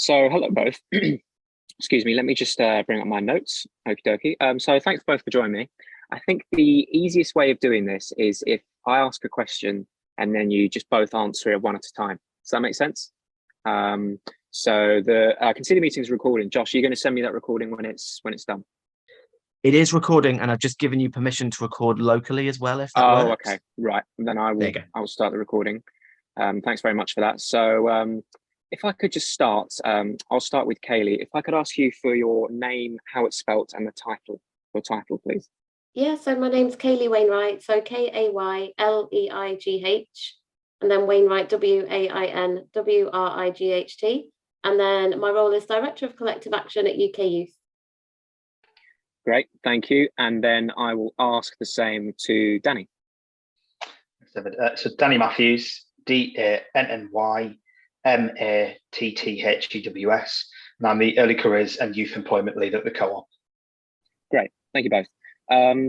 So hello both. Excuse me, let me just bring up my notes. Okie dokie. So thanks both for joining me. I think the easiest way of doing this is if I ask a question and then you just both answer it one at a time. Does that make sense? So I can see the meeting's recording. Josh, are you going to send me that recording when it's done? It is recording, and I've just given you permission to record locally as well, if that works. Okay, right. Then I will start the recording. Thanks very much for that. So if I could just start, I'll start with Kaylee. If I could ask you for your name, how it's spelt, and the title, your title, please. Yeah, so my name's Kaylee Wainwright, so Kayleigh, and then Wainwright, Wainwright. And then my role is Director of Collective Action at UK Youth. Great, thank you. And then I will ask the same to Danny. So Danny Matthews, DANNYMATTHEWS, and I'm the Early Careers and Youth Employment Lead at the Co-op. Great, thank you both.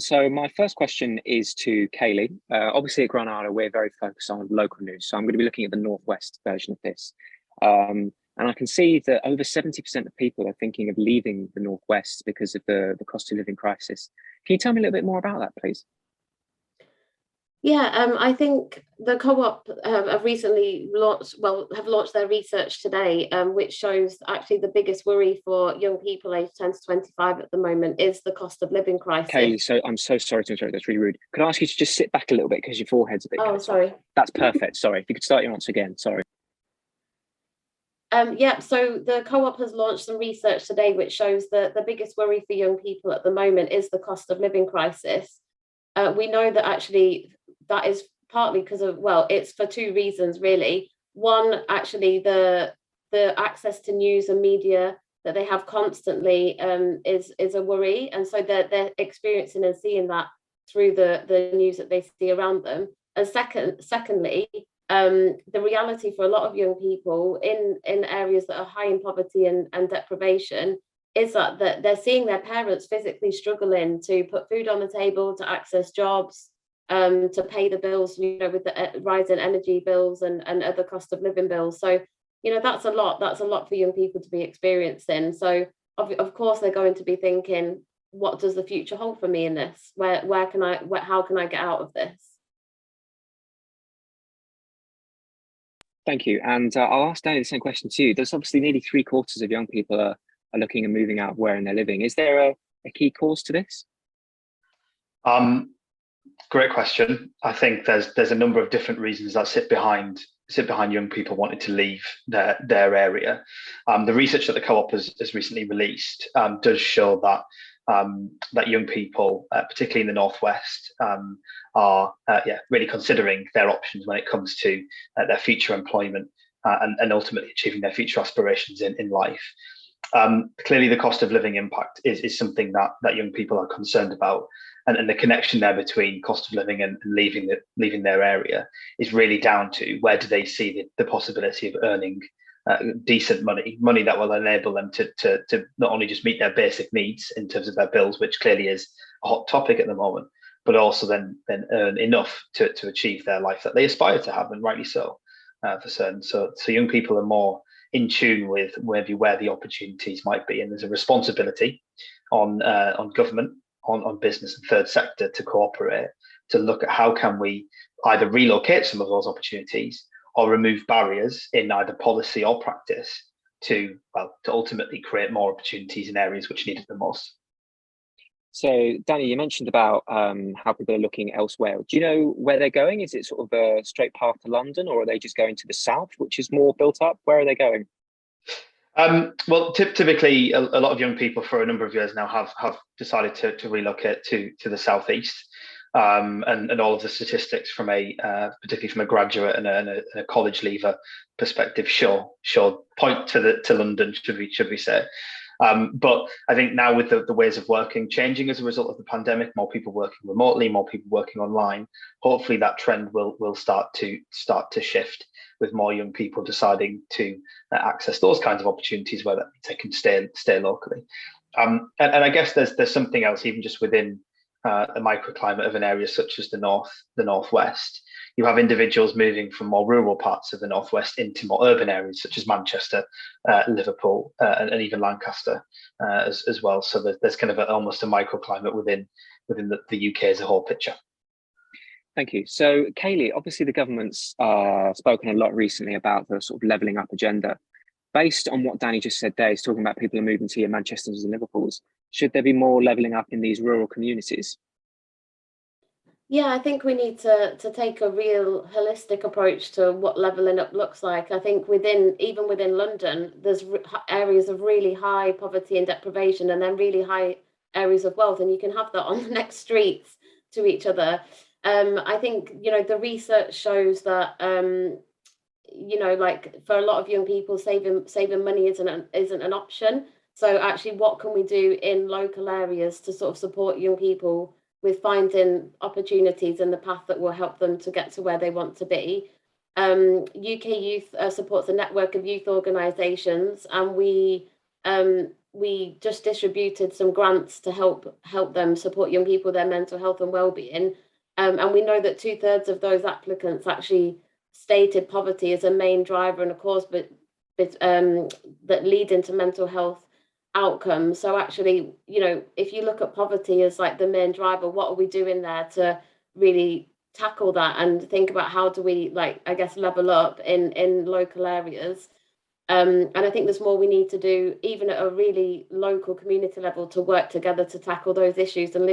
So my first question is to Kaylee. Obviously at Granada, we're very focused on local news. So I'm going to be looking at the Northwest version of this. And I can see that over 70% of people are thinking of leaving the Northwest because of the cost of living crisis. Can you tell me a little bit more about that, please? Yeah, I think the Co-op have recently launched their research today, which shows actually the biggest worry for young people aged 10 to 25 at the moment is the cost of living crisis. Kaylee, so I'm so sorry to interrupt, that's really rude. Could I ask you to just sit back a little bit because your forehead's a bit... Oh, sorry. That's perfect, sorry. If you could start your answer again, sorry. Yeah, so the Co-op has launched some research today which shows that the biggest worry for young people at the moment is the cost of living crisis. We know that actually that is partly because of, well, it's for two reasons really. One, actually the access to news and media that they have constantly is a worry, and so they're experiencing and seeing that through the news that they see around them. And secondly, the reality for a lot of young people in areas that are high in poverty and deprivation is that they're seeing their parents physically struggling to put food on the table, to access jobs, to pay the bills, with the rise in energy bills and other cost of living bills. So, that's a lot for young people to be experiencing. So of course they're going to be thinking, what does the future hold for me in this? How can I get out of this? Thank you. And I'll ask Danny the same question to you. There's obviously nearly 3/4 of young people are looking and moving out of where they're living. Is there a key cause to this? Great question. I think there's a number of different reasons that sit behind young people wanting to leave their area. The research that the Co-op has recently released does show that that young people, particularly in the Northwest, are really considering their options when it comes to their future employment and ultimately achieving their future aspirations in life. Clearly, the cost of living impact is something that young people are concerned about, and the connection there between cost of living and leaving their area is really down to where do they see the possibility of earning decent money that will enable them to not only just meet their basic needs in terms of their bills, which clearly is a hot topic at the moment, but also then earn enough to achieve their life that they aspire to have, and rightly so, for certain. So young people are more in tune with maybe where the opportunities might be, and there's a responsibility on government, on business and third sector to cooperate, to look at how can we either relocate some of those opportunities or remove barriers in either policy or practice to ultimately create more opportunities in areas which need it the most. So, Danny, you mentioned about how people are looking elsewhere. Do you know where they're going? Is it sort of a straight path to London, or are they just going to the south, which is more built up? Where are they going? Well, typically, a lot of young people for a number of years now have decided to relocate to the southeast. And all of the statistics from particularly from a graduate and a college leaver perspective point to London, should we say. But I think now with the ways of working changing as a result of the pandemic, more people working remotely, more people working online, hopefully that trend will start to shift, with more young people deciding to access those kinds of opportunities where they can stay locally. And I guess there's something else even just within a microclimate of an area such as the Northwest. you have individuals moving from more rural parts of the northwest into more urban areas such as Manchester, Liverpool, and even Lancaster as well. So there's kind of almost a microclimate within the UK as a whole picture. Thank you. So, Kaylee, obviously the government's spoken a lot recently about the sort of levelling up agenda. Based on what Danny just said there, he's talking about people are moving to your Manchesters and Liverpools. Should there be more levelling up in these rural communities? Yeah, I think we need to take a real holistic approach to what levelling up looks like. I think even within London, there's areas of really high poverty and deprivation, and then really high areas of wealth, and you can have that on the next streets to each other. I think the research shows that like for a lot of young people, saving money isn't an option. So actually, what can we do in local areas to sort of support young people with finding opportunities and the path that will help them to get to where they want to be? UK Youth supports a network of youth organisations, and we just distributed some grants to help them support young people, their mental health and well-being. And we know that 2/3 of those applicants actually stated poverty as a main driver and a cause, but that lead into mental health outcomes. So actually, if you look at poverty as like the main driver, what are we doing there to really tackle that and think about how do we, like, I guess, level up in local areas? And I think there's more we need to do, even at a really local community level, to work together to tackle those issues and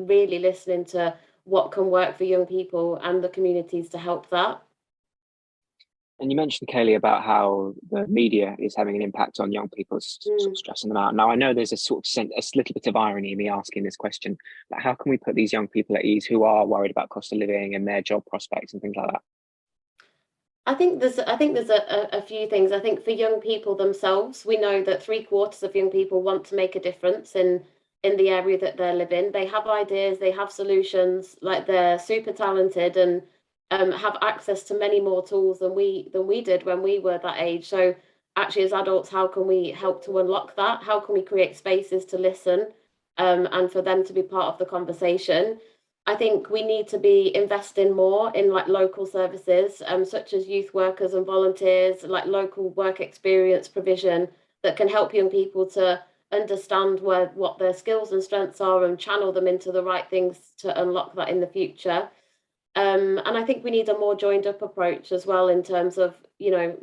really listening to what can work for young people and the communities to help that. And you mentioned, Kaylee, about how the media is having an impact on young people, sort of stressing them out. Now, I know there's a little bit of irony in me asking this question, but how can we put these young people at ease who are worried about cost of living and their job prospects and things like that? I think there's a few things. I think for young people themselves, we know that 3/4 of young people want to make a difference in the area that they're living. They have ideas, they have solutions, like they're super talented and have access to many more tools than we did when we were that age. So actually, as adults, how can we help to unlock that? How can we create spaces to listen and for them to be part of the conversation? I think we need to be investing more in like local services, such as youth workers and volunteers, like local work experience provision that can help young people to understand what their skills and strengths are and channel them into the right things to unlock that in the future. And I think we need a more joined up approach as well in terms of,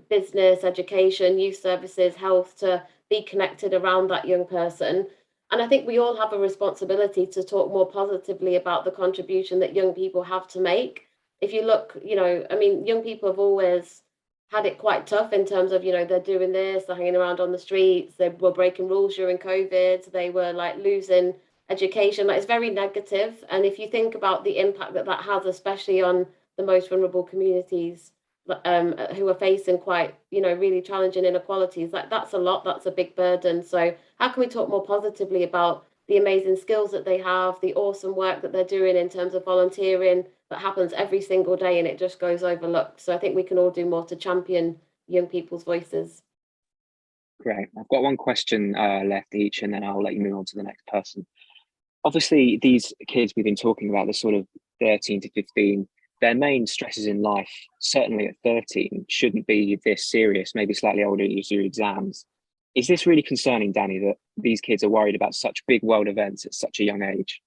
business, education, youth services, health, to be connected around that young person. And I think we all have a responsibility to talk more positively about the contribution that young people have to make. If you look, young people have always had it quite tough in terms of, they're doing this, they're hanging around on the streets, they were breaking rules during COVID, they were like losing education. Like, it's very negative. And if you think about the impact that has, especially on the most vulnerable communities who are facing quite, really challenging inequalities, like that's a big burden. So how can we talk more positively about the amazing skills that they have, the awesome work that they're doing in terms of volunteering that happens every single day and it just goes overlooked? So I think we can all do more to champion young people's voices. Great. I've got one question left each, and then I'll let you move on to the next person. Obviously, these kids we've been talking about, the sort of 13 to 15, their main stresses in life, certainly at 13, shouldn't be this serious, maybe slightly older, you do exams. Is this really concerning, Danny, that these kids are worried about such big world events at such a young age?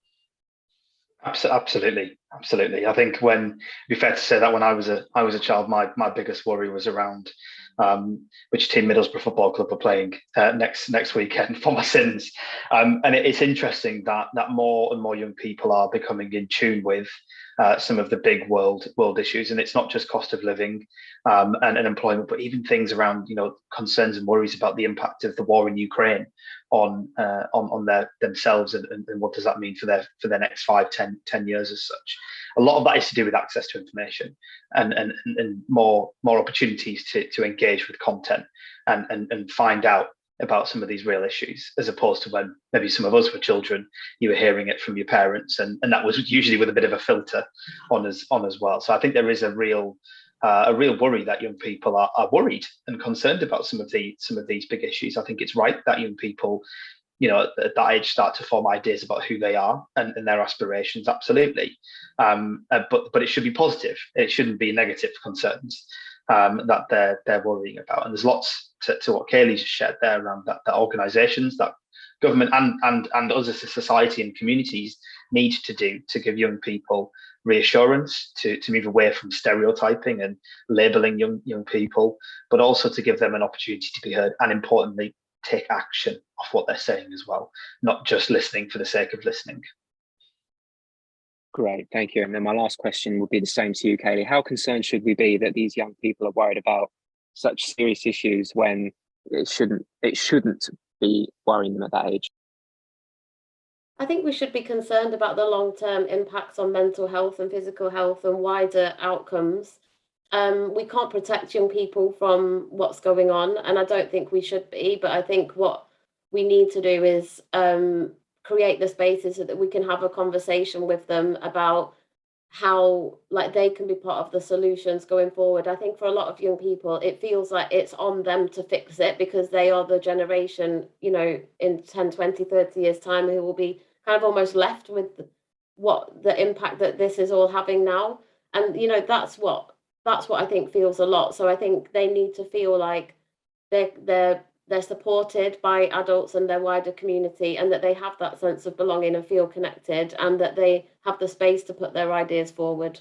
Absolutely. I think it'd be fair to say that when I was a child, my biggest worry was around which team Middlesbrough Football Club are playing next weekend for my sins. And it's interesting that more and more young people are becoming in tune with some of the big world issues, and it's not just cost of living and employment, but even things around concerns and worries about the impact of the war in Ukraine on themselves and what does that mean for their next 5, 10 years as such. A lot of that is to do with access to information and more opportunities to engage with content and find out about some of these real issues, as opposed to when maybe some of us were children, you were hearing it from your parents, and that was usually with a bit of a filter on as well. So I think there is a real worry that young people are worried and concerned about some of these big issues. I think it's right that young people at that age start to form ideas about who they are and their aspirations, absolutely. But it should be positive. It shouldn't be negative concerns that they're worrying about. And there's lots to what Kaylee's shared there around that organisations, that government and us as a society and communities need to do to give young people reassurance, to move away from stereotyping and labelling young people, but also to give them an opportunity to be heard, and importantly, take action of what they're saying as well, not just listening for the sake of listening. Great, thank you. And then my last question would be the same to you, Kaylee. How concerned should we be that these young people are worried about such serious issues when it shouldn't be worrying them at that age? I think we should be concerned about the long-term impacts on mental health and physical health and wider outcomes. We can't protect young people from what's going on, and I don't think we should be, but I think what we need to do is create the spaces so that we can have a conversation with them about how they can be part of the solutions going forward. I think for a lot of young people, it feels like it's on them to fix it because they are the generation, in 10, 20, 30 years time who will be kind of almost left with what the impact that this is all having now. And, that's what I think feels a lot. So I think they need to feel like they're supported by adults and their wider community, and that they have that sense of belonging and feel connected, and that they have the space to put their ideas forward.